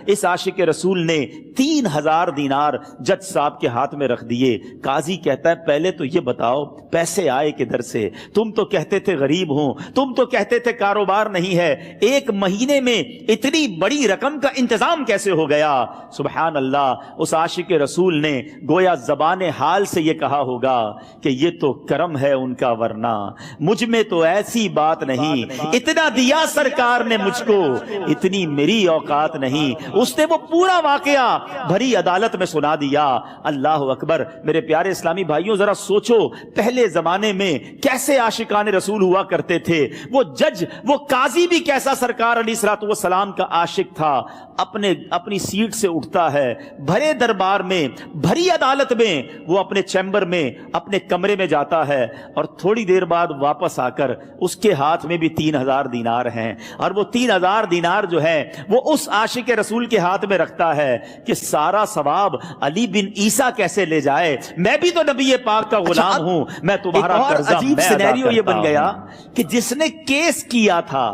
اس عاشق رسول نے 3000 دینار جج صاحب کے ہاتھ میں رکھ دیے۔ قاضی کہتا ہے پہلے تو یہ بتاؤ پیسے آئے کدھر سے؟ تم تو کہتے تھے غریب ہوں، تم تو کہتے تھے کاروبار نہیں ہے، ایک مہینے میں اتنی بڑی رقم کا انتظام کیسے ہو گیا؟ سبحان اللہ، اس عاشق رسول نے گویا زبان حال سے یہ کہا ہوگا کہ یہ تو کرم ہے ان کا، ورنہ مجھ میں تو ایسی بات نہیں، اتنا دیا سرکار نے مجھ کو، اتنی میری اوقات نہیں۔ اس نے وہ پورا واقعہ بھری عدالت میں سنا دیا۔ اللہ اکبر، میرے پیارے اسلامی بھائیوں، ذرا سوچو پہلے زمانے میں کیسے عاشقان رسول ہوا کرتے تھے۔ وہ جج، وہ قاضی بھی کیسا سرکار علیہ الصلوۃ والسلام کا عاشق تھا۔ اپنی سیٹ سے اٹھتا ہے، بھرے دربار میں، بھری عدالت میں، وہ اپنے چیمبر میں، اپنے کمرے میں جاتا ہے، اور تھوڑی دیر بعد واپس آ کر اس کے ہاتھ میں بھی 3000 دینار ہیں، اور وہ 3000 دینار جو ہے وہ اس عاشق رسول کے ہاتھ میں رکھتا ہے کہ سارا ثواب علی بن عیسیٰ کیسے لے جائے، میں بھی تو نبی پاک کا غلام ہوں، میں تمہارا قرضہ میں عجیب سینیریو یہ بن گیا کہ جس نے کیس کیا تھا،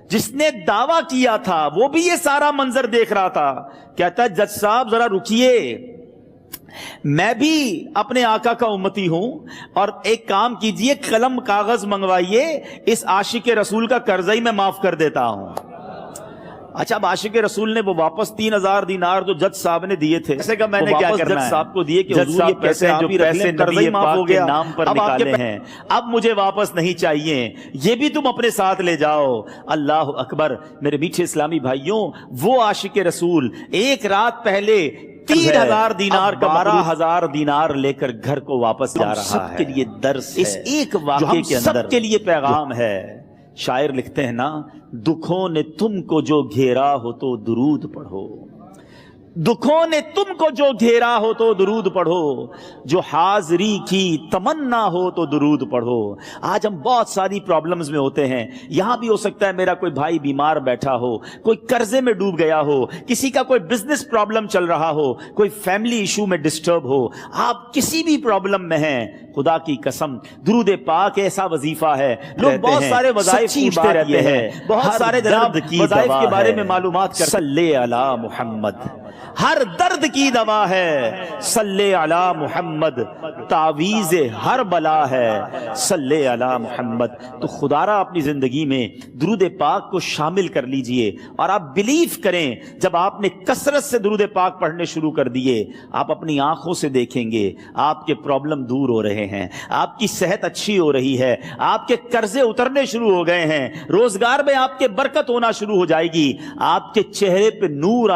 جس نے دعویٰ کیا تھا، وہ بھی یہ سارا منظر دیکھ رہا تھا۔ کہتا ہے جج صاحب ذرا رکیے، میں بھی اپنے آقا کا امتی ہوں، اور ایک کام کیجئے، قلم کاغذ منگوائیے، اس عاشق رسول کا قرضہ ہی میں معاف کر دیتا ہوں۔ اچھا، اب عاشق رسول نے وہ واپس 3000 دینار جو جج صاحب نے دیے تھے، ایسے کا میں نے کیا کرنا ہے، جج صاحب کو دیے کہ حضور یہ پیسے جو پیسے نبی پاک کے نام پر نکالے ہیں، اب مجھے واپس نہیں چاہیے، یہ بھی تم اپنے ساتھ لے جاؤ۔ اللہ اکبر، میرے میٹھے اسلامی بھائیوں، وہ عاشق رسول ایک رات پہلے 3000 دینار کا 12000 دینار لے کر گھر کو واپس جا رہا ہے۔ سب کے لیے درس ہے، اس ایک واقعے کے اندر سب کے لیے پیغام ہے۔ شاعر لکھتے ہیں نا، دکھوں نے تم کو جو گھیرا ہو تو درود پڑھو، دکھوں نے تم کو جو گھیرا ہو تو درود پڑھو، جو حاضری کی تمنا ہو تو درود پڑھو۔ آج ہم بہت ساری پرابلمز میں ہوتے ہیں، یہاں بھی ہو سکتا ہے میرا کوئی بھائی بیمار بیٹھا ہو، کوئی قرضے میں ڈوب گیا ہو، کسی کا کوئی بزنس پرابلم چل رہا ہو، کوئی فیملی ایشو میں ڈسٹرب ہو، آپ کسی بھی پرابلم میں ہیں، خدا کی قسم درود پاک ایسا وظیفہ ہے۔ لوگ بہت سارے وظائف پوچھتے رہتے ہیں، بہت سارے وظائف کے بارے میں معلومات کرتے ہیں۔ صلی علی محمد، ہر درد کی دوا ہے، صلی علی محمد، تعویذ ہر بلا ہے، صلی علی محمد۔ تو خدا را اپنی زندگی میں درود پاک کو شامل کر لیجئے، اور آپ بلیف کریں، جب آپ نے کثرت سے درود پاک پڑھنے شروع کر دیے، آپ اپنی آنکھوں سے دیکھیں گے آپ کے پرابلم دور ہو رہے ہیں، آپ کی صحت اچھی ہو رہی ہے، آپ کے قرضے اترنے شروع ہو گئے ہیں، روزگار میں آپ کے برکت ہونا شروع ہو جائے گی، آپ کے چہرے پہ نور آنا